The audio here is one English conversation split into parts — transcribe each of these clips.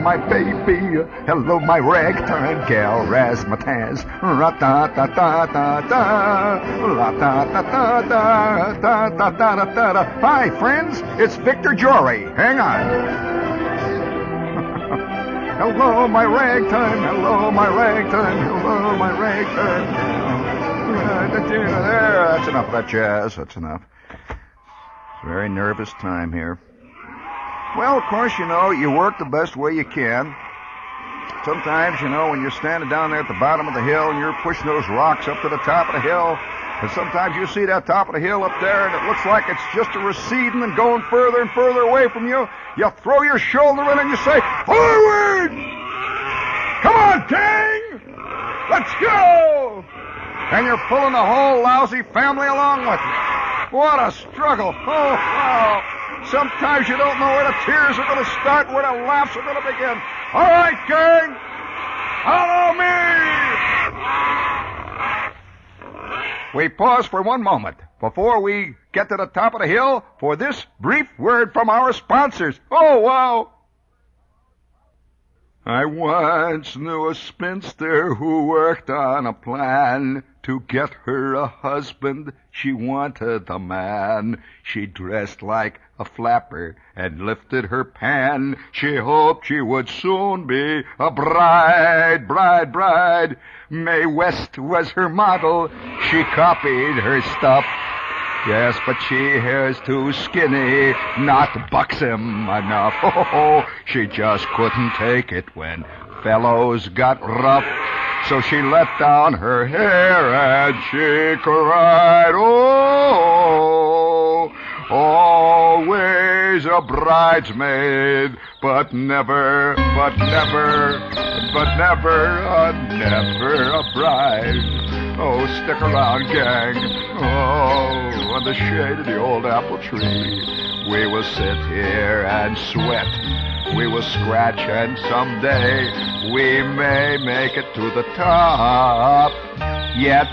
my baby. Hello, my ragtime gal, razzmatazz. Ra-ta-ta-ta-ta-ta. La-ta-ta-ta-ta-ta-ta-ta-ta-ta. Hi, friends. It's Victor Jory. Hang on. Hello, my ragtime. Hello, my ragtime. Hello, my ragtime gal. There, that's enough of that jazz. That's enough. It's a very nervous time here. Well, of course, you know, you work the best way you can. Sometimes, you know, when you're standing down there at the bottom of the hill and you're pushing those rocks up to the top of the hill, and sometimes you see that top of the hill up there and it looks like it's just a receding and going further and further away from you. You throw your shoulder in and you say, forward! Come on, gang! Let's go! And you're pulling the whole lousy family along with you. What a struggle. Oh, wow. Sometimes you don't know where the tears are going to start, where the laughs are going to begin. All right, gang, follow me. We pause for one moment before we get to the top of the hill for this brief word from our sponsors. Oh, wow. I once knew a spinster who worked on a plan to get her a husband. She wanted a man. She dressed like a flapper and lifted her pan. She hoped she would soon be a bride. Mae West was her model. She copied her stuff. Yes, but she is too skinny, not buxom enough. Oh, she just couldn't take it when fellows got rough. So she let down her hair and she cried, oh, always a bridesmaid, but never a bride. Oh, stick around, gang. Oh, on the shade of the old apple tree, we will sit here and sweat. We will scratch, and someday we may make it to the top. Yet,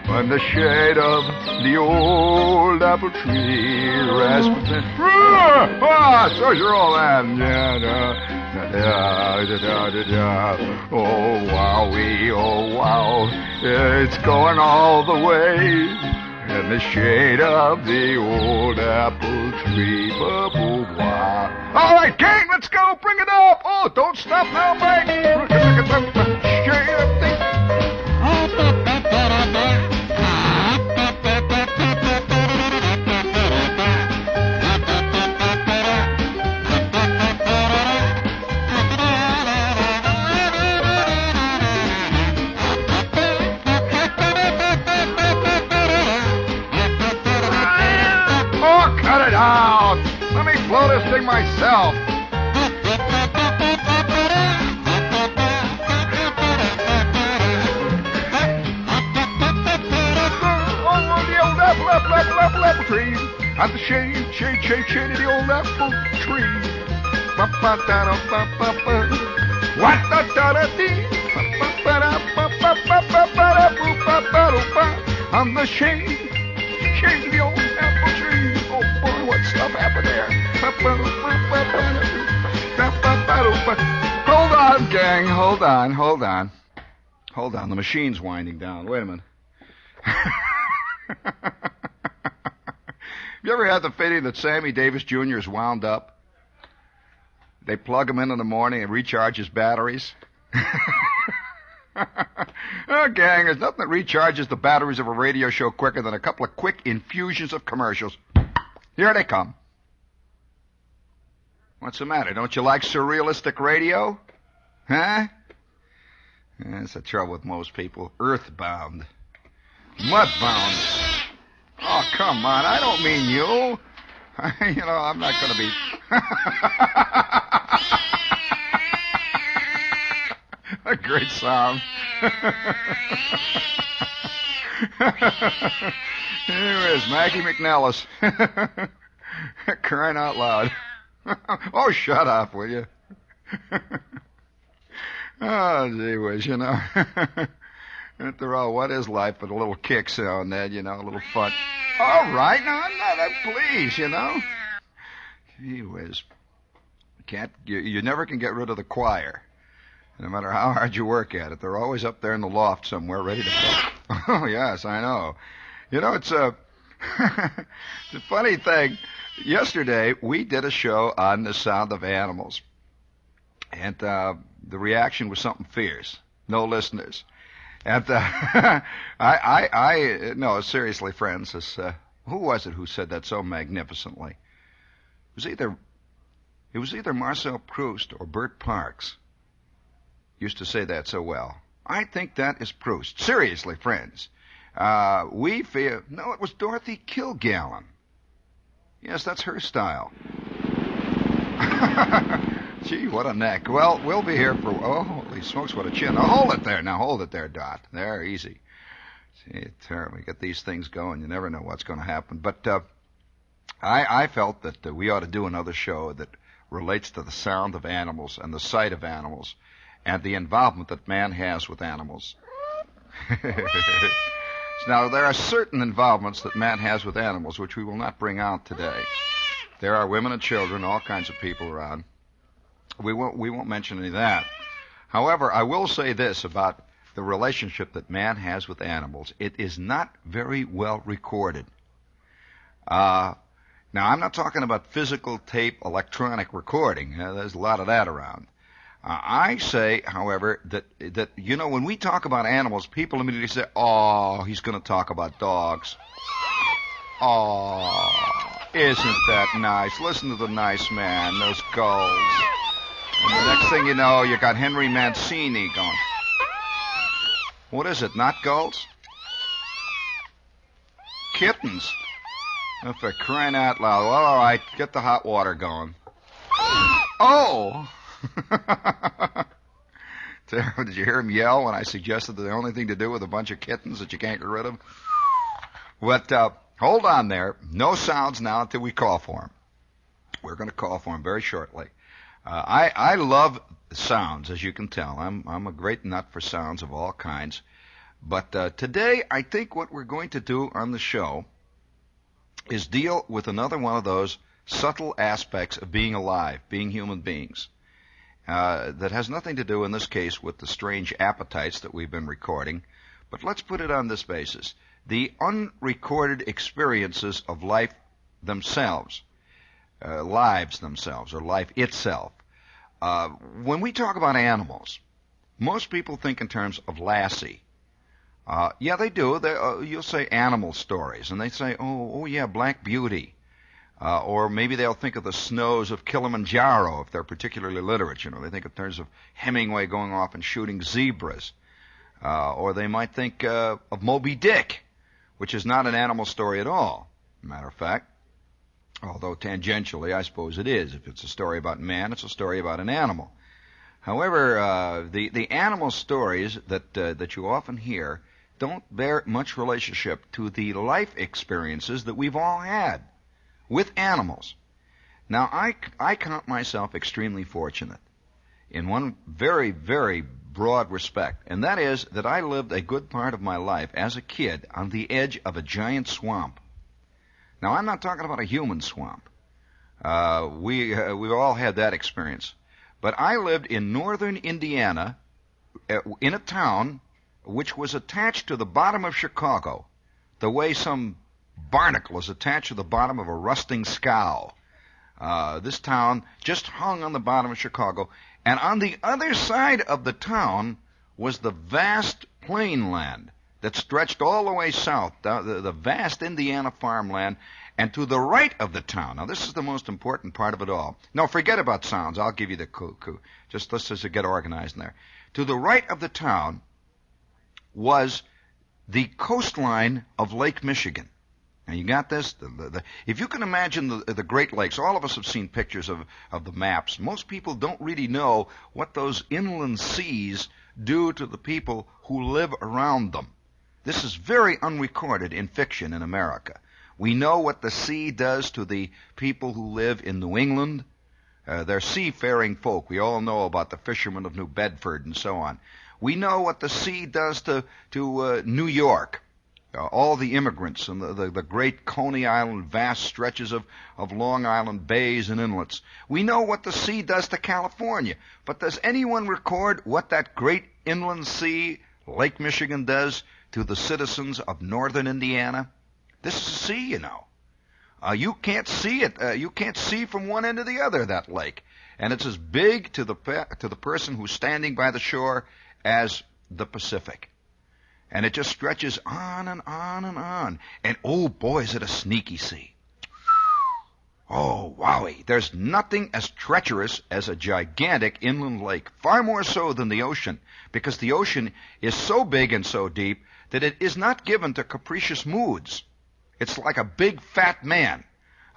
on the shade of the old apple tree, Rasputin. So you're all that. Oh, wowee, oh, wow. It's going all the way in the shade of the old apple tree. Wow. All right, gang, let's go. Bring it up. Oh, don't stop now, Mike. Cut it out! Let me blow this thing myself. Oh, the old apple tree. At the shade of the old apple tree. On the shade of the old apple tree. Oh boy, what stuff happened there? Hold on, gang. Hold on. The machine's winding down. Wait a minute. Have you ever had the feeling that Sammy Davis Jr. is wound up? They plug him in the morning and recharge his batteries. Oh, gang, there's nothing that recharges the batteries of a radio show quicker than a couple of quick infusions of commercials. Here they come. What's the matter? Don't you like surrealistic radio? Huh? That's the trouble with most people. Earthbound. Mudbound. Oh, come on. I don't mean you. You know, I'm not going to be... A great song. Here is Maggie McNellis. Crying out loud. Oh, shut up, will you? Oh, gee whiz, you know. After all, what is life but a little kick now and then, you know, a little fun. All right, now, I'm not, please, you know. Gee whiz. You never can get rid of the choir, no matter how hard you work at it. They're always up there in the loft somewhere, ready to play. Oh yes, I know. It's a it's a funny thing. Yesterday we did a show on the sound of animals, and the reaction was something fierce. No listeners. And no, seriously, friends, who was it who said that so magnificently? It was either Marcel Proust or Bert Parks. Used to say that so well. I think that is Proust. Seriously, friends. No, it was Dorothy Kilgallen. Yes, that's her style. Gee, what a neck. Well, we'll be here for... Oh, holy smokes, what a chin. Now, hold it there. Now, hold it there, Dot. There, easy. See, we get these things going. You never know what's going to happen. But I felt that we ought to do another show that relates to the sound of animals and the sight of animals and the involvement that man has with animals. Now, there are certain involvements that man has with animals which we will not bring out today. There are women and children, all kinds of people around. We won't mention any of that. However, I will say this about the relationship that man has with animals. It is not very well recorded. Now, I'm not talking about physical tape, electronic recording. There's a lot of that around. I say, however, that when we talk about animals, people immediately say, "Oh, he's going to talk about dogs." Oh, isn't that nice? Listen to the nice man, those gulls. And the next thing you know, you got Henry Mancini going. What is it, not gulls? Kittens. Oh, for crying out loud. Well, all right, get the hot water going. Oh! Did you hear him yell when I suggested that the only thing to do with a bunch of kittens that you can't get rid of? But hold on there. No sounds now until we call for them. We're going to call for them very shortly. I love sounds, as you can tell. I'm a great nut for sounds of all kinds. But today, I think what we're going to do on the show is deal with another one of those subtle aspects of being alive, being human beings, that has nothing to do, in this case, with the strange appetites that we've been recording. But let's put it on this basis. The unrecorded experiences of life themselves. Lives themselves, or life itself. When we talk about animals, most people think in terms of Lassie. Yeah, they do. You'll say animal stories, and they say, oh yeah, Black Beauty. Or maybe they'll think of the snows of Kilimanjaro if they're particularly literate. They think in terms of Hemingway going off and shooting zebras. Or they might think of Moby Dick, which is not an animal story at all, matter of fact. Although tangentially, I suppose it is. If it's a story about man, it's a story about an animal. However, the animal stories that you often hear don't bear much relationship to the life experiences that we've all had with animals. Now, I count myself extremely fortunate in one very, very broad respect, and that is that I lived a good part of my life as a kid on the edge of a giant swamp. Now, I'm not talking about a human swamp. We've all had that experience. But I lived in northern Indiana in a town which was attached to the bottom of Chicago, the way some barnacle is attached to the bottom of a rusting scow. This town just hung on the bottom of Chicago, and on the other side of the town was the vast plain land that stretched all the way south, the vast Indiana farmland, and to the right of the town. Now, this is the most important part of it all. No, forget about sounds. I'll give you the clue. Let's just get organized in there. To the right of the town was the coastline of Lake Michigan. Now, you got this? If you can imagine the Great Lakes, all of us have seen pictures of the maps. Most people don't really know what those inland seas do to the people who live around them. This is very unrecorded in fiction in America. We know what the sea does to the people who live in New England. They're seafaring folk. We all know about the fishermen of New Bedford and so on. We know what the sea does to New York. all the immigrants and the great Coney Island, vast stretches of Long Island bays and inlets. We know what the sea does to California, but does anyone record what that great inland sea, Lake Michigan, does to the citizens of northern Indiana? This is a sea, you know. You can't see it. You can't see from one end to the other of that lake. And it's as big to the person who's standing by the shore as the Pacific. And it just stretches on and on and on. And oh boy, is it a sneaky sea. Oh, wowie. There's nothing as treacherous as a gigantic inland lake, far more so than the ocean, because the ocean is so big and so deep that it is not given to capricious moods. It's like a big fat man.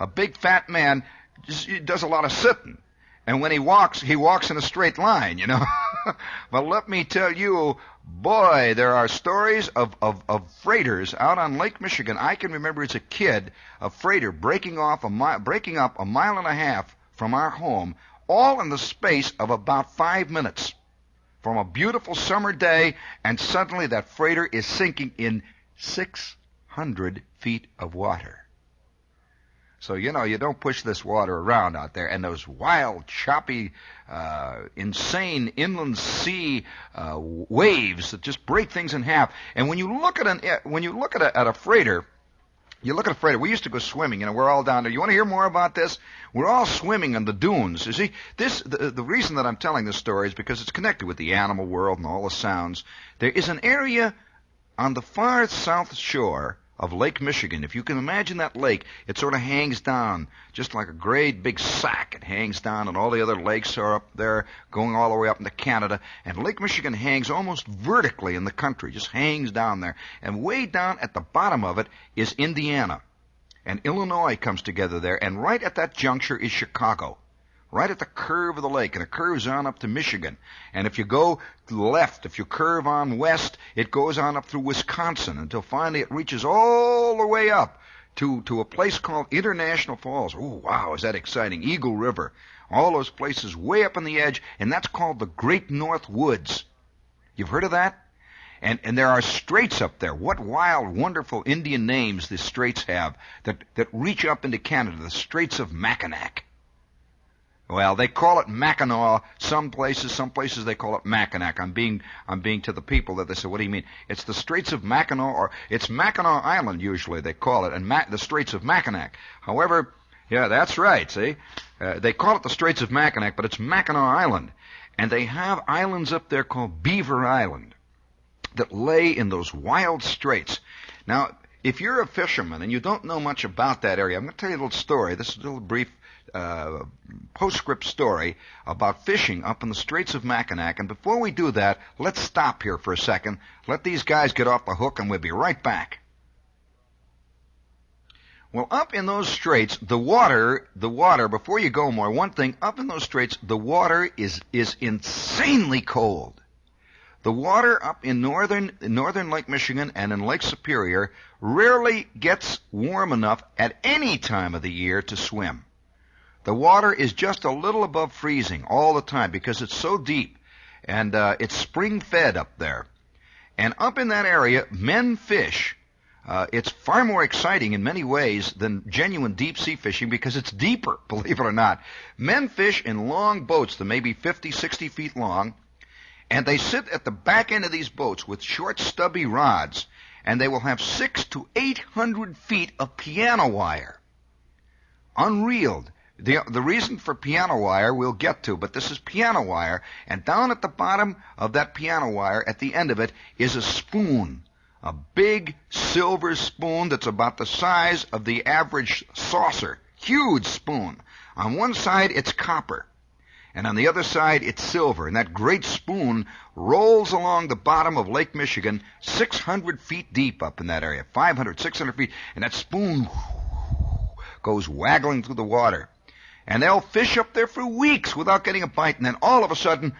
A big fat man does a lot of sitting. And when he walks in a straight line, you know. But let me tell you, boy, there are stories of freighters out on Lake Michigan. I can remember as a kid a freighter breaking up a mile and a half from our home, all in the space of about 5 minutes. From a beautiful summer day, and suddenly that freighter is sinking in 600 feet of water. So, you know, you don't push this water around out there, and those wild, choppy, insane inland sea waves that just break things in half. And when you look at a freighter, we used to go swimming, you know, we're all down there. You want to hear more about this? We're all swimming on the dunes. You see, the reason that I'm telling this story is because it's connected with the animal world and all the sounds. There is an area on the far south shore of Lake Michigan. If you can imagine that lake, it sort of hangs down just like a great big sack. It hangs down, and all the other lakes are up there going all the way up into Canada. And Lake Michigan hangs almost vertically in the country, just hangs down there. And way down at the bottom of it is Indiana. And Illinois comes together there, and right at that juncture is Chicago. Right at the curve of the lake, and it curves on up to Michigan. And if you go to the left, if you curve on west, it goes on up through Wisconsin until finally it reaches all the way up to a place called International Falls. Oh, wow, is that exciting. Eagle River. All those places way up on the edge, and that's called the Great North Woods. You've heard of that? And there are straits up there. What wild, wonderful Indian names the straits have that reach up into Canada, the Straits of Mackinac. Well, they call it Mackinac. Some places they call it Mackinac. I'm being to the people that they say, what do you mean? It's the Straits of Mackinac, or it's Mackinac Island usually they call it, and the Straits of Mackinac. However, yeah, that's right, see? They call it the Straits of Mackinac, but it's Mackinac Island. And they have islands up there called Beaver Island that lay in those wild straits. Now, if you're a fisherman and you don't know much about that area, I'm going to tell you a little story. This is a little brief postscript story about fishing up in the Straits of Mackinac. And before we do that, let's stop here for a second. Let these guys get off the hook, and we'll be right back. Well, up in those straits, the water, before you go more, one thing, up in those straits, the water is insanely cold. The water up in northern Lake Michigan and in Lake Superior rarely gets warm enough at any time of the year to swim. The water is just a little above freezing all the time because it's so deep, and it's spring-fed up there. And up in that area, men fish. It's far more exciting in many ways than genuine deep-sea fishing because it's deeper, believe it or not. Men fish in long boats that may be 50, 60 feet long, and they sit at the back end of these boats with short, stubby rods, and they will have 600 to 800 feet of piano wire, unreeled. The reason for piano wire we'll get to, but this is piano wire, and down at the bottom of that piano wire, at the end of it, is a spoon, a big silver spoon that's about the size of the average saucer, huge spoon. On one side, it's copper, and on the other side, it's silver, and that great spoon rolls along the bottom of Lake Michigan 600 feet deep up in that area, 500, 600 feet, and that spoon goes waggling through the water. And they'll fish up there for weeks without getting a bite, and then all of a sudden,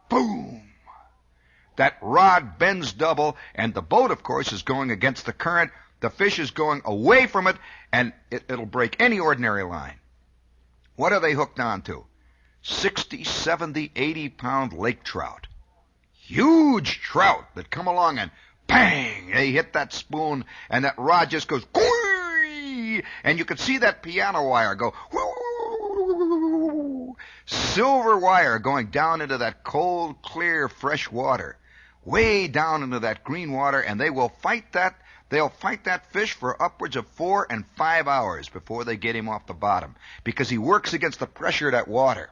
boom! That rod bends double, and the boat, of course, is going against the current. The fish is going away from it, and it'll break any ordinary line. What are they hooked on to? 60, 70, 80-pound lake trout. Huge trout that come along and bang! They hit that spoon, and that rod just goes, "Whee!" And you could see that piano wire go, "Whoo!" Silver wire going down into that cold, clear, fresh water, way down into that green water, and they will fight that. They'll fight that fish for upwards of 4 and 5 hours before they get him off the bottom, because he works against the pressure of that water,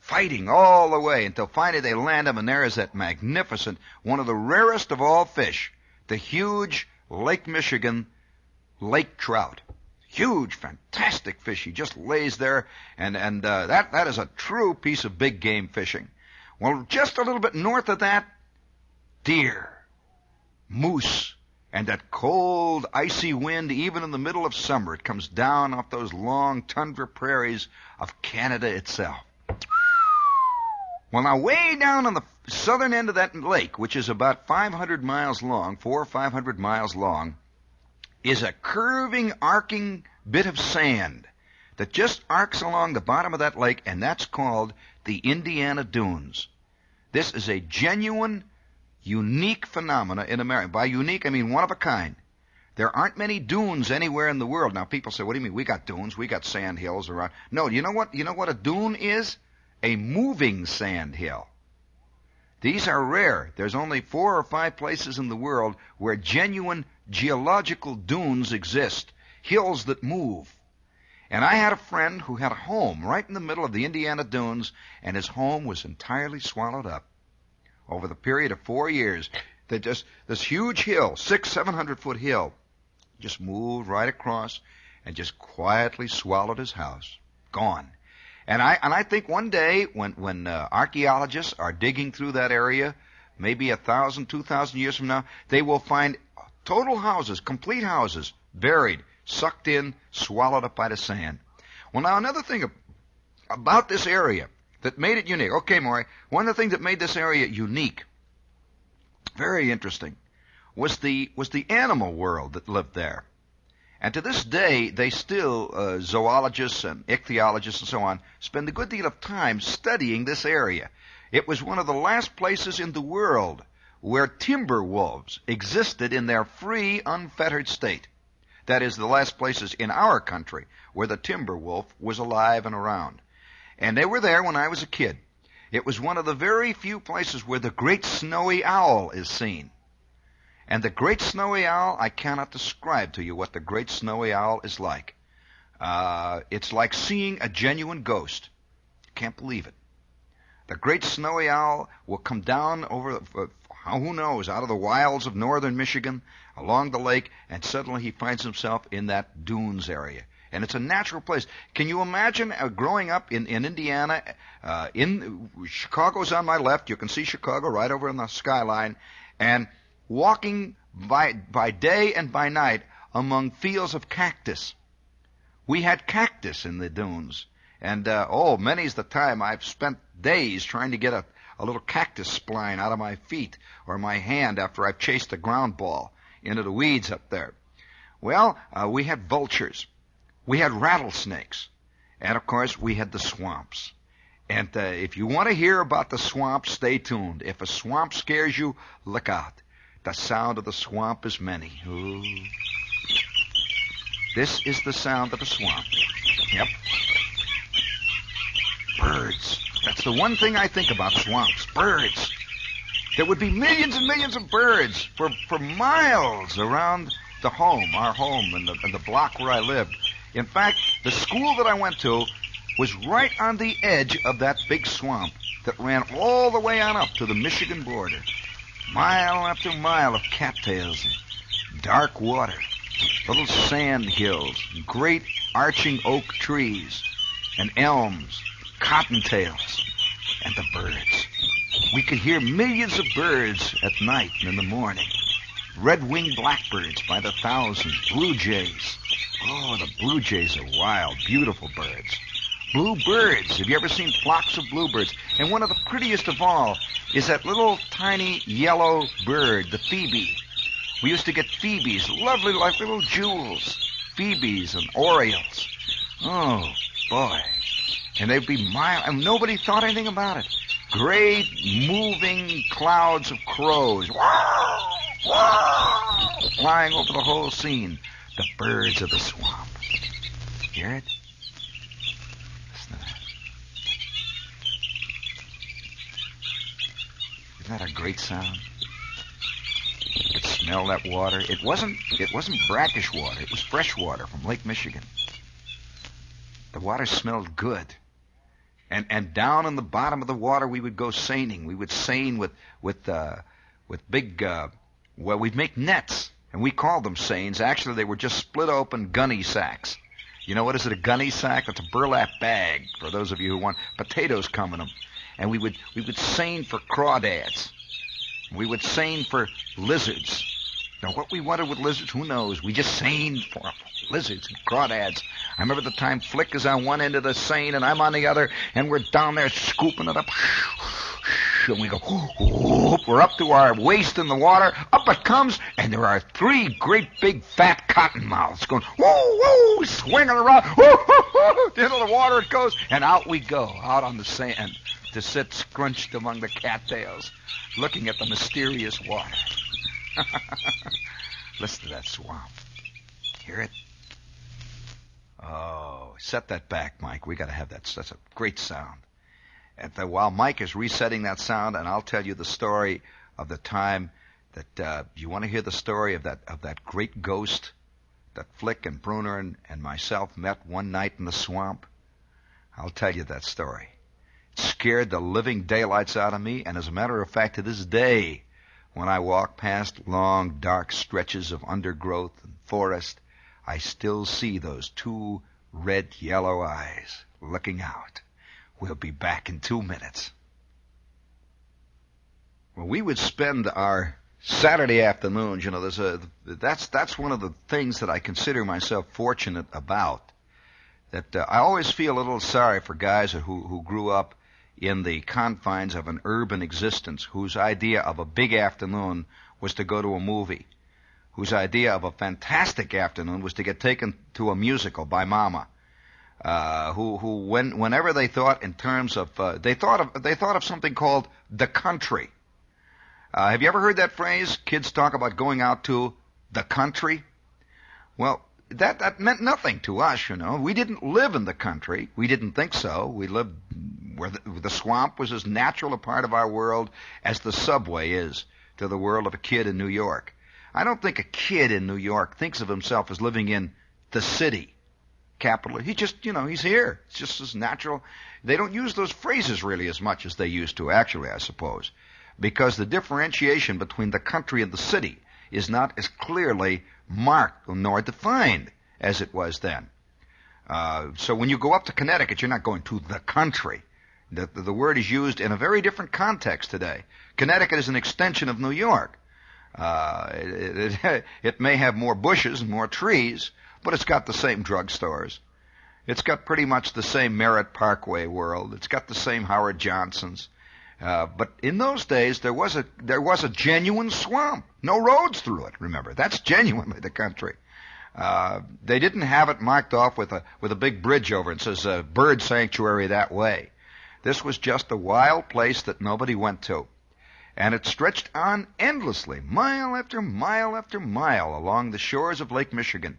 fighting all the way until finally they land him, and there is that magnificent, one of the rarest of all fish, the huge Lake Michigan lake trout. Huge, fantastic fish. He just lays there, and that is a true piece of big game fishing. Well, just a little bit north of that, deer, moose, and that cold, icy wind, even in the middle of summer, it comes down off those long tundra prairies of Canada itself. Well, now, way down on the southern end of that lake, which is about 500 miles long, 400 or 500 miles long, is a curving, arcing bit of sand that just arcs along the bottom of that lake, and that's called the Indiana Dunes. This is a genuine, unique phenomena in America. By unique, I mean one of a kind. There aren't many dunes anywhere in the world. Now, people say, what do you mean? We got dunes. We got sand hills around. No, you know what? You know what a dune is? A moving sand hill. These are rare. There's only 4 or 5 places in the world where genuine geological dunes exist, hills that move. And I had a friend who had a home right in the middle of the Indiana Dunes, and his home was entirely swallowed up. Over the period of 4 years, this huge hill, 600-700-foot hill, just moved right across and just quietly swallowed his house. Gone. And I think one day when archaeologists are digging through that area, maybe 1,000, 2,000 years from now, they will find total houses, complete houses, buried, sucked in, swallowed up by the sand. Well, now another thing about this area that made it unique. Okay, Maury, one of the things that made this area unique, very interesting, was the animal world that lived there. And to this day, they still, zoologists and ichthyologists and so on, spend a good deal of time studying this area. It was one of the last places in the world where timber wolves existed in their free, unfettered state. That is, the last places in our country where the timber wolf was alive and around. And they were there when I was a kid. It was one of the very few places where the great snowy owl is seen. And the great snowy owl, I cannot describe to you what the great snowy owl is like. It's like seeing a genuine ghost. Can't believe it. The great snowy owl will come down over, who knows, out of the wilds of northern Michigan, along the lake, and suddenly he finds himself in that dunes area. And it's a natural place. Can you imagine growing up in Indiana? Chicago's on my left. You can see Chicago right over on the skyline. And walking by day and by night among fields of cactus. We had cactus in the dunes. And, many's the time I've spent days trying to get a little cactus spline out of my feet or my hand after I've chased a ground ball into the weeds up there. Well, we had vultures. We had rattlesnakes. And, of course, we had the swamps. And if you want to hear about the swamp, stay tuned. If a swamp scares you, look out. The sound of the swamp is many. Ooh. This is the sound of a swamp. Yep. Birds. That's the one thing I think about swamps. Birds. There would be millions and millions of birds for miles around the home, our home, and the block where I lived. In fact, the school that I went to was right on the edge of that big swamp that ran all the way on up to the Michigan border. Mile after mile of cattails and dark water, little sand hills, great arching oak trees, and elms, cottontails, and the birds. We could hear millions of birds at night and in the morning. Red-winged blackbirds by the thousand, blue jays. Oh, the blue jays are wild, beautiful birds. Bluebirds. Have you ever seen flocks of bluebirds? And one of the prettiest of all is that little tiny yellow bird, the phoebe. We used to get phoebes, lovely like little jewels. Phoebes and orioles. Oh, boy. And they'd be mild, and nobody thought anything about it. Great moving clouds of crows. flying over the whole scene. The birds of the swamp. Hear it? Listen to that. Isn't that a great sound? You could smell that water. It wasn't brackish water. It was fresh water from Lake Michigan. The water smelled good. And down in the bottom of the water we would go seining. We would seine with big, we'd make nets, and we called them seines. Actually, they were just split open gunny sacks. You know what is it, a gunny sack? It's a burlap bag, for those of you who want potatoes come in them. And we would seine for crawdads. We would seine for lizards. Now, what we wanted with lizards, who knows? We just seined for them. Lizards and crawdads. I remember the time Flick is on one end of the seine and I'm on the other, and we're down there scooping it up. And we go, whoop, we're up to our waist in the water. Up it comes, and there are 3 great big fat cottonmouths going, woo, woo, swinging around. Woo, woo, woo, into the water it goes, and out we go, out on the sand, to sit scrunched among the cattails, looking at the mysterious water. Listen to that swamp. Hear it? Oh, set that back, Mike. We got to have that. That's a great sound. And while Mike is resetting that sound, and I'll tell you the story of the time that you want to hear the story of that great ghost that Flick and Bruner and myself met one night in the swamp. I'll tell you that story. It scared the living daylights out of me, and as a matter of fact, to this day, when I walk past long, dark stretches of undergrowth and forest, I still see those 2 red-yellow eyes looking out. We'll be back in 2 minutes. Well, we would spend our Saturday afternoons, you know, that's one of the things that I consider myself fortunate about. That I always feel a little sorry for guys who grew up in the confines of an urban existence, whose idea of a big afternoon was to go to a movie, whose idea of a fantastic afternoon was to get taken to a musical by Mama. Whenever they thought in terms of, they thought of something called the country. Have you ever heard that phrase? Kids talk about going out to the country. Well, that meant nothing to us, you know. We didn't live in the country. We didn't think so. We lived where the swamp was as natural a part of our world as the subway is to the world of a kid in New York. I don't think a kid in New York thinks of himself as living in the city. Capital. He just, you know, he's here. It's just as natural. They don't use those phrases really as much as they used to, actually, I suppose, because the differentiation between the country and the city is not as clearly marked nor defined as it was then. So when you go up to Connecticut, you're not going to the country. The word is used in a very different context today. Connecticut is an extension of New York. It may have more bushes and more trees, but it's got the same drugstores. It's got pretty much the same Merritt Parkway world. It's got the same Howard Johnsons. But in those days, there was a genuine swamp. No roads through it, remember. That's genuinely the country. They didn't have it marked off with a big bridge over it. It says bird sanctuary that way. This was just a wild place that nobody went to. And it stretched on endlessly, mile after mile after mile along the shores of Lake Michigan.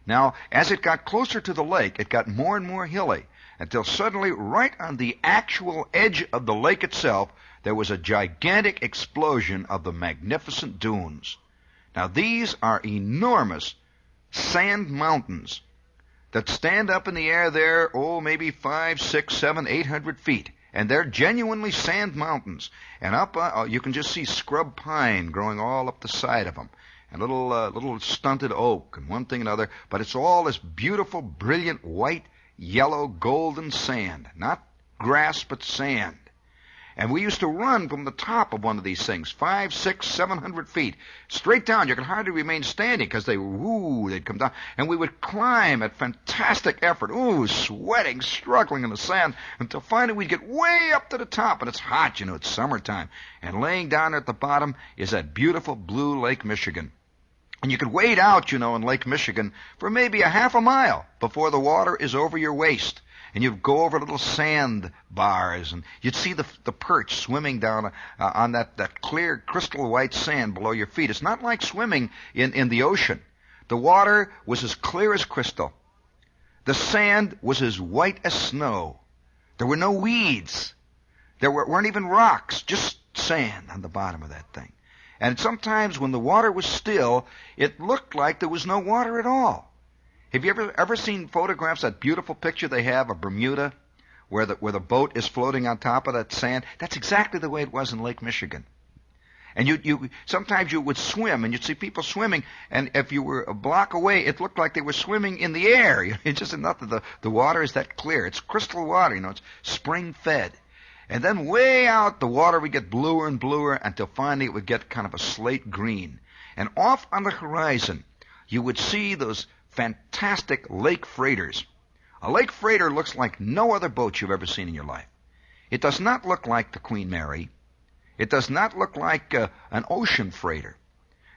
Now, as it got closer to the lake, it got more and more hilly, until suddenly, right on the actual edge of the lake itself, there was a gigantic explosion of the magnificent dunes. Now, these are enormous sand mountains that stand up in the air there, maybe 5, 6, 7, 800 feet. And they're genuinely sand mountains. And up, you can just see scrub pine growing all up the side of them. And little stunted oak and one thing and another, but it's all this beautiful, brilliant, white, yellow, golden sand. Not grass, but sand. And we used to run from the top of one of these things, 5, 6, 700 feet, straight down. You could hardly remain standing because they'd come down. And we would climb at fantastic effort, sweating, struggling in the sand, until finally we'd get way up to the top. And it's hot, you know, it's summertime. And laying down at the bottom is that beautiful blue Lake Michigan. And you could wade out, you know, in Lake Michigan for maybe a half a mile before the water is over your waist. and you'd go over little sand bars, and you'd see the perch swimming down on that clear crystal white sand below your feet. It's not like swimming in the ocean. The water was as clear as crystal. The sand was as white as snow. There were no weeds. There weren't even rocks, just sand on the bottom of that thing. And sometimes when the water was still, it looked like there was no water at all. Have you ever seen photographs, that beautiful picture they have of Bermuda, where the boat is floating on top of that sand? That's exactly the way it was in Lake Michigan. And you sometimes you would swim, and you'd see people swimming, and if you were a block away, it looked like they were swimming in the air. It's just enough that the water is that clear. It's crystal water, it's spring-fed. And then way out, the water would get bluer and bluer until finally it would get kind of a slate green. And off on the horizon, you would see those fantastic lake freighters. A lake freighter looks like no other boat you've ever seen in your life. It does not look like the Queen Mary. It does not look like an ocean freighter.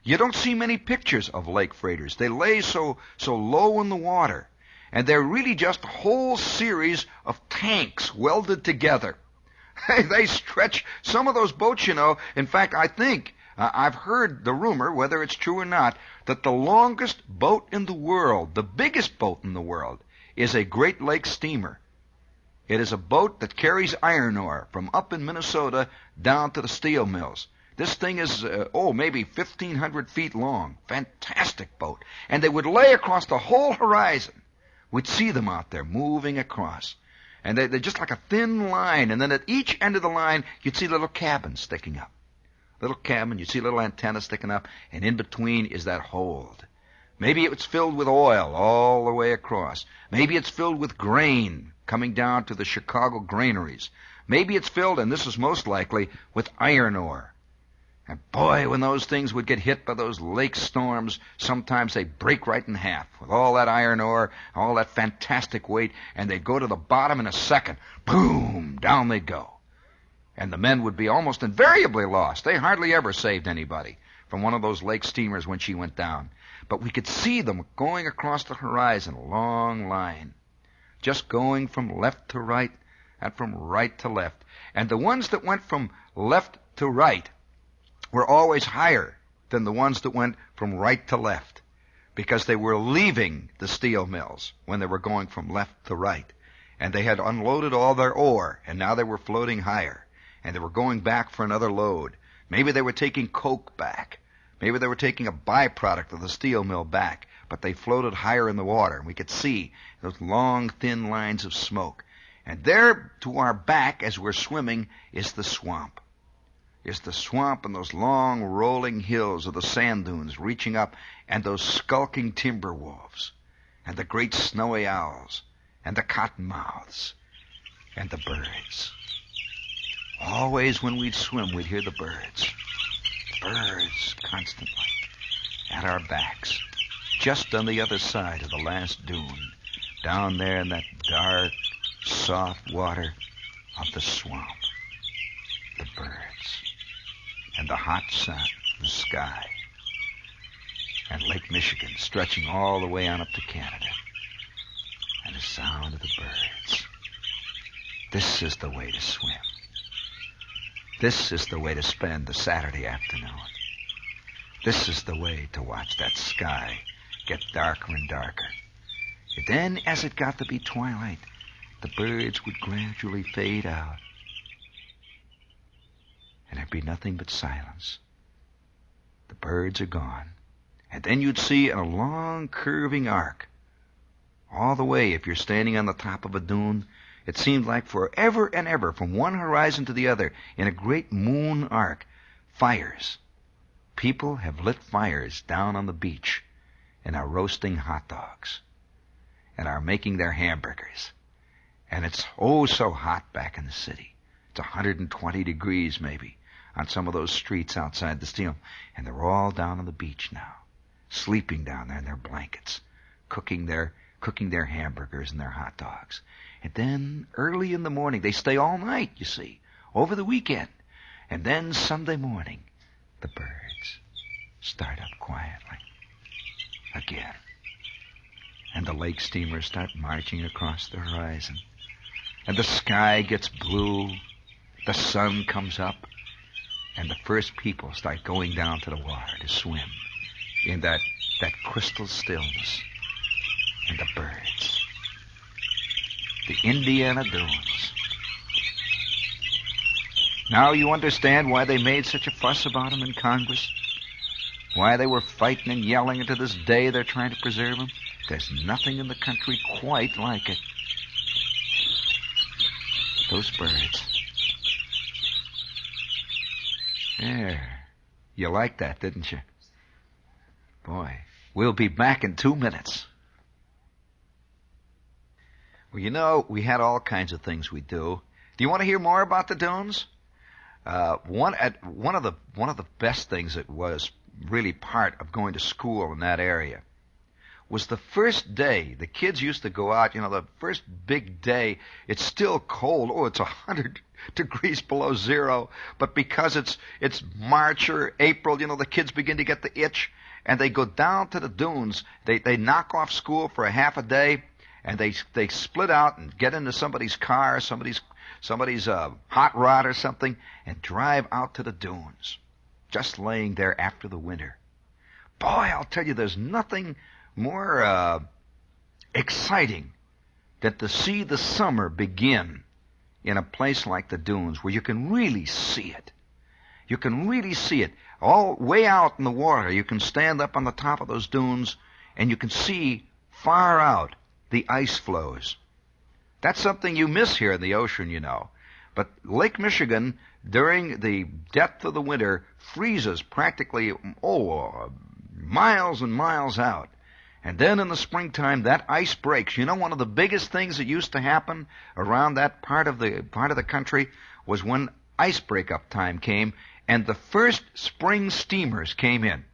You don't see many pictures of lake freighters. They lay so low in the water. And they're really just a whole series of tanks welded together. They stretch some of those boats, In fact, I think, I've heard the rumor, whether it's true or not, that the longest boat in the world, the biggest boat in the world, is a Great Lakes steamer. It is a boat that carries iron ore from up in Minnesota down to the steel mills. This thing is, maybe 1,500 feet long. Fantastic boat. And they would lay across the whole horizon. We'd see them out there moving across. And they're just like a thin line. And then at each end of the line, you'd see little cabins sticking up. Little cabin, you'd see little antennas sticking up. And in between is that hold. Maybe it's filled with oil all the way across. Maybe it's filled with grain coming down to the Chicago granaries. Maybe it's filled, and this is most likely, with iron ore. And boy, when those things would get hit by those lake storms, sometimes they'd break right in half with all that iron ore, all that fantastic weight, and they'd go to the bottom in a second. Boom! Down they'd go. And the men would be almost invariably lost. They hardly ever saved anybody from one of those lake steamers when she went down. But we could see them going across the horizon, a long line, just going from left to right and from right to left. And the ones that went from left to right were always higher than the ones that went from right to left, because they were leaving the steel mills when they were going from left to right. And they had unloaded all their ore, and now they were floating higher. And they were going back for another load. Maybe they were taking coke back. Maybe they were taking a byproduct of the steel mill back, but they floated higher in the water, and we could see those long, thin lines of smoke. And there, to our back, as we're swimming, is the swamp. Is the swamp and those long, rolling hills of the sand dunes reaching up, and those skulking timber wolves, and the great snowy owls, and the cottonmouths, and the birds. Always when we'd swim, we'd hear the birds. Birds constantly at our backs, just on the other side of the last dune, down there in that dark, soft water of the swamp. The birds, and the hot sun, the sky, and Lake Michigan stretching all the way on up to Canada, and the sound of the birds. This is the way to swim. This is the way to spend the Saturday afternoon. This is the way to watch that sky get darker and darker. And then, as it got to be twilight, the birds would gradually fade out. And there'd be nothing but silence. The birds are gone. And then you'd see a long curving arc. All the way, if you're standing on the top of a dune, it seemed like forever and ever, from one horizon to the other, in a great moon arc, fires. People have lit fires down on the beach and are roasting hot dogs and are making their hamburgers. And it's oh so hot back in the city. It's 120 degrees maybe on some of those streets outside the steel. And they're all down on the beach now, sleeping down there in their blankets, cooking their hamburgers and their hot dogs. And then early in the morning, they stay all night, you see, over the weekend. And then Sunday morning, the birds start up quietly again. And the lake steamers start marching across the horizon. and the sky gets blue, the sun comes up, and the first people start going down to the water to swim in that crystal stillness, and the birds. The Indiana Dunes. Now you understand why they made such a fuss about them in Congress? Why they were fighting and yelling, and to this day they're trying to preserve them? There's nothing in the country quite like it. Those birds. There. You liked that, didn't you? Boy, we'll be back in 2 minutes. Well, you know, we had all kinds of things we do. Do you want to hear more about the dunes? One of the best things that was really part of going to school in that area was the first day. The kids used to go out, the first big day. It's still cold. Oh, it's 100 degrees below zero. But because it's March or April, the kids begin to get the itch, and they go down to the dunes. They knock off school for a half a day, and they split out and get into somebody's car, somebody's hot rod or something, and drive out to the dunes, just laying there after the winter. Boy, I'll tell you, there's nothing more exciting than to see the summer begin in a place like the dunes, where you can really see it. You can really see it. All way out in the water, you can stand up on the top of those dunes, and you can see far out the ice floes. That's something you miss here in the ocean, But Lake Michigan, during the depth of the winter, freezes practically, miles and miles out. And then in the springtime, that ice breaks. One of the biggest things that used to happen around that part of the country was when ice breakup time came, and the first spring steamers came in.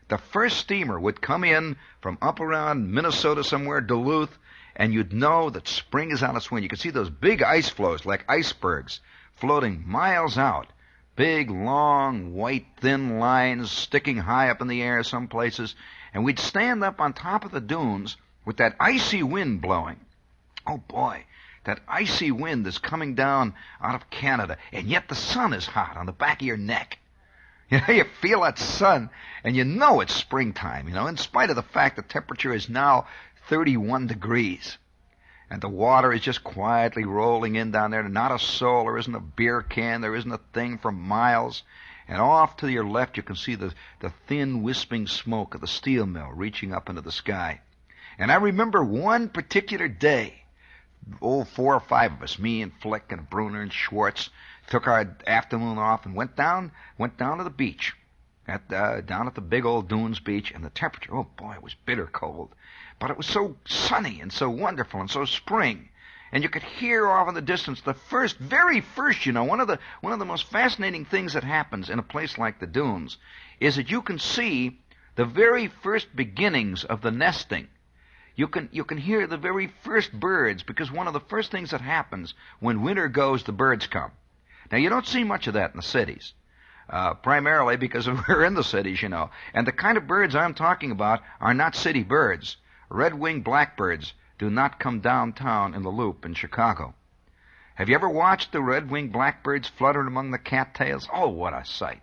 The first steamer would come in from up around Minnesota somewhere, Duluth, and you'd know that spring is on its way. You could see those big ice floes like icebergs floating miles out. Big, long, white, thin lines sticking high up in the air some places. And we'd stand up on top of the dunes with that icy wind blowing. Oh, boy, that icy wind is coming down out of Canada, and yet the sun is hot on the back of your neck. You feel that sun, and it's springtime, in spite of the fact the temperature is now 31 degrees. And the water is just quietly rolling in down there. Not a soul. There isn't a beer can. There isn't a thing for miles. And off to your left, you can see the thin, wisping smoke of the steel mill reaching up into the sky. And I remember one particular day, 4 or 5 of us, me and Flick and Bruner and Schwartz, took our afternoon off and went down to the beach, down at the big old dunes beach, and the temperature, oh boy, it was bitter cold. But it was so sunny and so wonderful and so spring. And you could hear off in the distance the very first, one of the most fascinating things that happens in a place like the dunes is that you can see the very first beginnings of the nesting. You can hear the very first birds, because one of the first things that happens when winter goes, the birds come. Now, you don't see much of that in the cities, primarily because we're in the cities, And the kind of birds I'm talking about are not city birds. Red-winged blackbirds do not come downtown in the Loop in Chicago. Have you ever watched the red-winged blackbirds fluttering among the cattails? Oh, what a sight.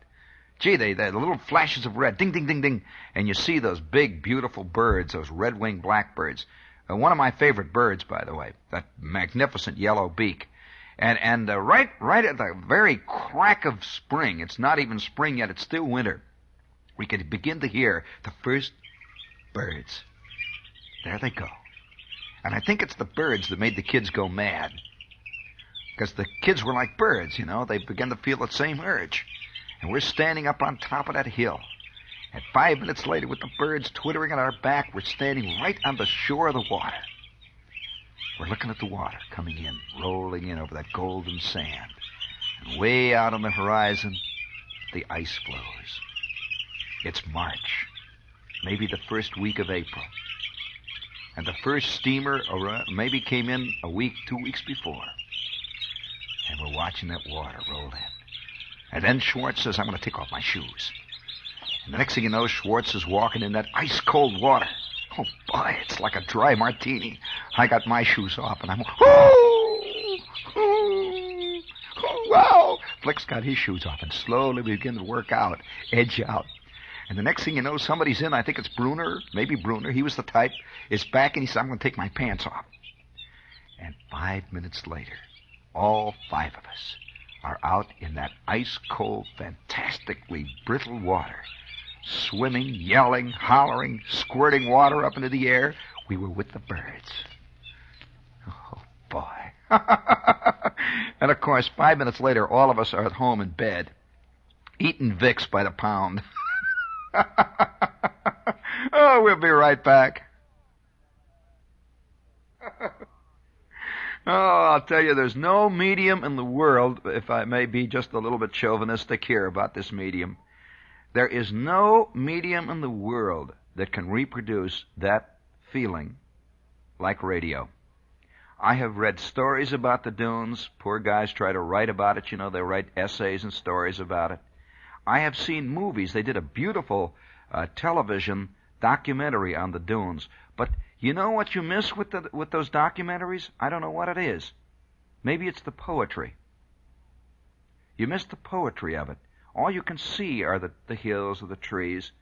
Gee, the little flashes of red, ding, ding, ding, ding, and you see those big, beautiful birds, those red-winged blackbirds. One of my favorite birds, by the way, that magnificent yellow beak. And right at the very crack of spring, it's not even spring yet, it's still winter, we can begin to hear the first birds. There they go. And I think it's the birds that made the kids go mad. Because the kids were like birds, They began to feel the same urge. And we're standing up on top of that hill. And 5 minutes later, with the birds twittering at our back, we're standing right on the shore of the water. We're looking at the water coming in, rolling in over that golden sand. And way out on the horizon, the ice floes. It's March, maybe the first week of April. And the first steamer maybe came in a week, 2 weeks before. And we're watching that water roll in. And then Schwartz says, I'm going to take off my shoes. And the next thing you know, Schwartz is walking in that ice-cold water. Oh, boy, it's like a dry martini. I got my shoes off, and I'm, whoo! Flick's got his shoes off, and slowly we begin to work out, edge out. And the next thing you know, somebody's in. I think it's Bruner, maybe Bruner. He was the type. Is back, and he said, I'm going to take my pants off. And 5 minutes later, all 5 of us are out in that ice-cold, fantastically brittle water, swimming, yelling, hollering, squirting water up into the air. We were with the birds. Oh, boy. And, of course, 5 minutes later, all of us are at home in bed, eating Vicks by the pound. Oh, we'll be right back. Oh, I'll tell you, there's no medium in the world, if I may be just a little bit chauvinistic here about this medium. There is no medium in the world that can reproduce that feeling like radio. I have read stories about the dunes. Poor guys try to write about it. You know, they write essays and stories about it. I have seen movies. They did a beautiful television documentary on the dunes. But you know what you miss with those documentaries? I don't know what it is. Maybe it's the poetry. You miss the poetry of it. All you can see are the hills or the trees.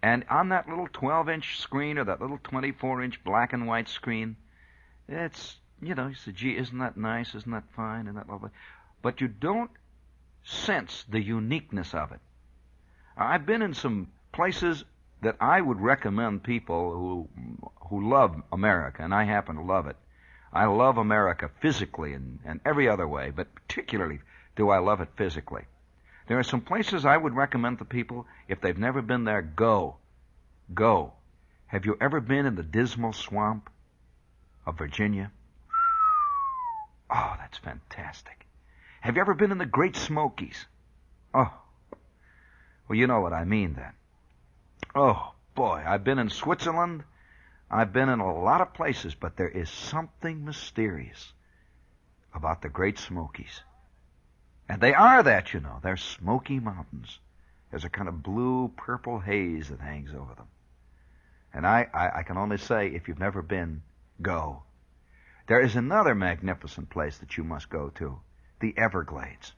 And on that little 12-inch screen or that little 24-inch black and white screen, it's, you know, you say, gee, isn't that nice? Isn't that fine? Isn't that lovely? But you don't sense the uniqueness of it. I've been in some places that I would recommend people who love America, and I happen to love it. I love America physically and every other way, but particularly do I love it physically. There are some places I would recommend to people, if they've never been there, go. Go. Have you ever been in the dismal swamp of Virginia? Oh, that's fantastic. Have you ever been in the Great Smokies? Oh, well, you know what I mean then. Oh, boy, I've been in Switzerland. I've been in a lot of places, but there is something mysterious about the Great Smokies. And they are that, you know. They're smoky mountains. There's a kind of blue-purple haze that hangs over them. And I can only say, if you've never been, go. There is another magnificent place that you must go to, the Everglades.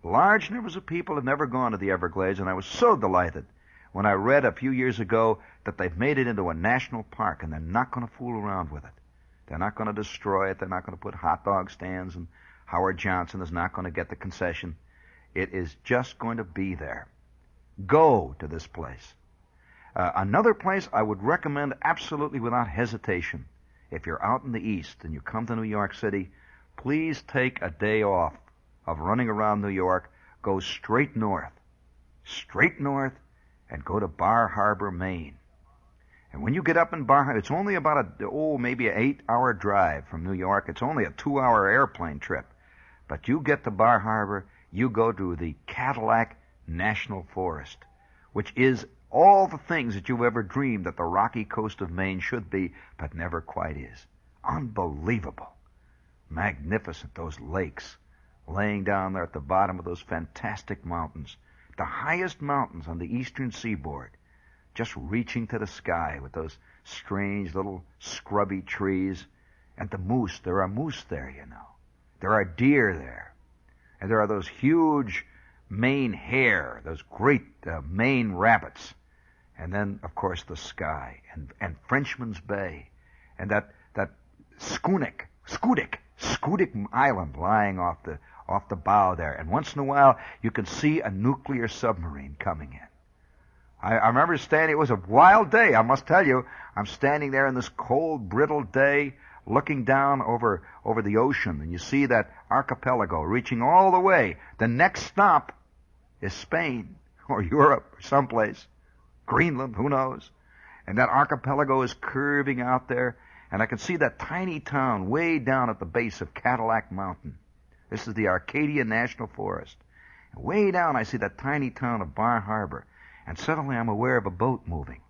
Large numbers of people have never gone to the Everglades, and I was so delighted when I read a few years ago that they've made it into a national park, and they're not going to fool around with it. They're not going to destroy it. They're not going to put hot dog stands, and Howard Johnson is not going to get the concession. It is just going to be there. Go to this place. Another place I would recommend absolutely without hesitation. If you're out in the East and you come to New York City, please take a day off of running around New York. Go straight north, and go to Bar Harbor, Maine. And when you get up in Bar Harbor, it's only about maybe an 8-hour drive from New York. It's only a 2-hour airplane trip. But you get to Bar Harbor, you go to the Cadillac National Forest, which is all the things that you've ever dreamed that the rocky coast of Maine should be, but never quite is. Unbelievable. Magnificent, those lakes laying down there at the bottom of those fantastic mountains. The highest mountains on the eastern seaboard, just reaching to the sky with those strange little scrubby trees. And the moose, there are moose there, you know. There are deer there. And there are those huge Maine hare, those great Maine rabbits. And then, of course, the sky and Frenchman's Bay and that Schoodic Island lying off the bow there. And once in a while, you can see a nuclear submarine coming in. I remember standing, it was a wild day, I must tell you. I'm standing there in this cold, brittle day, looking down over the ocean, and you see that archipelago reaching all the way. The next stop is Spain or Europe or someplace. Greenland, who knows? And that archipelago is curving out there, and I can see that tiny town way down at the base of Cadillac Mountain. This is the Arcadia National Forest. And way down I see that tiny town of Bar Harbor, and suddenly I'm aware of a boat moving.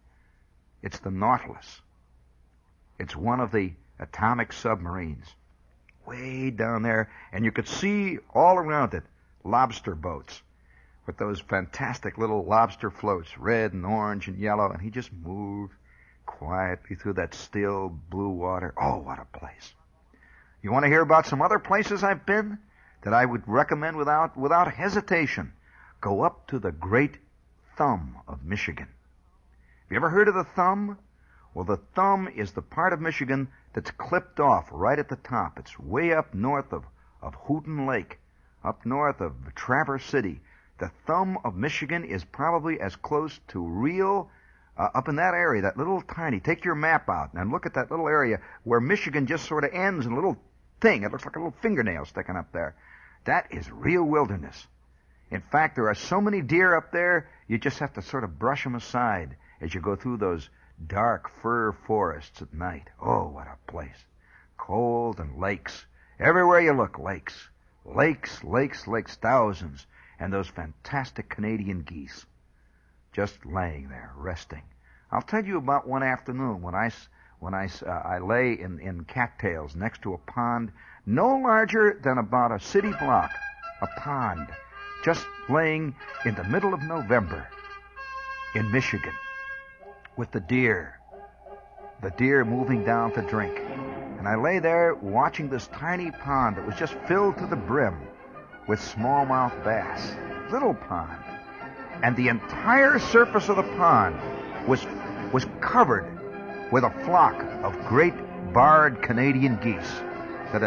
It's the Nautilus. It's one of the atomic submarines. Way down there, and you could see all around it lobster boats with those fantastic little lobster floats, red and orange and yellow, and he just moved quietly through that still blue water. Oh, what a place. You want to hear about some other places I've been? that I would recommend without hesitation. Go up to the Great Thumb of Michigan. Have you ever heard of the Thumb? Well, the Thumb is the part of Michigan that's clipped off right at the top. It's way up north of Houghton Lake, up north of Traverse City. The Thumb of Michigan is probably as close to real, up in that area, that little tiny, take your map out and look at that little area where Michigan just sort of ends in a little thing. It looks like a little fingernail sticking up there. That is real wilderness. In fact, there are so many deer up there, you just have to sort of brush them aside as you go through those dark fir forests at night. Oh, what a place. Cold and lakes. Everywhere you look, lakes. Lakes, lakes, lakes, thousands. And those fantastic Canadian geese just laying there, resting. I'll tell you about one afternoon when I lay in cattails next to a pond no larger than about a city block, a pond, just laying in the middle of November in Michigan with the deer moving down to drink. And I lay there watching this tiny pond that was just filled to the brim with smallmouth bass, little pond. And the entire surface of the pond was covered with a flock of great barred Canadian geese that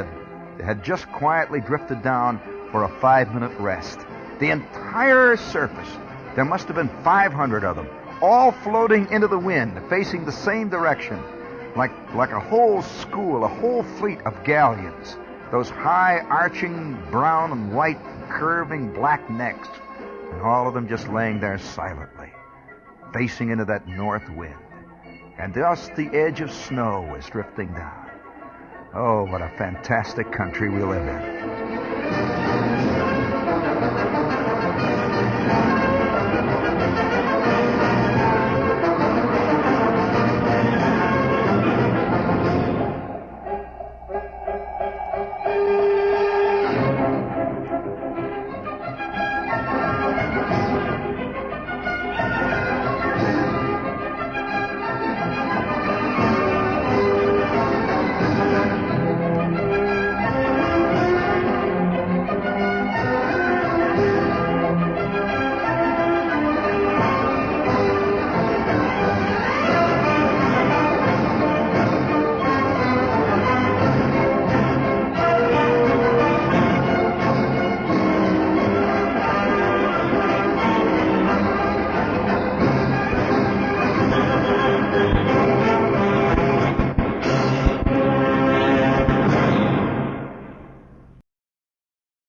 had just quietly drifted down for a 5-minute rest. The entire surface, there must have been 500 of them, all floating into the wind, facing the same direction, like a whole school, a whole fleet of galleons, those high arching brown and white curving black necks, and all of them just laying there silently, facing into that north wind. And just the edge of snow was drifting down. Oh, what a fantastic country we live in.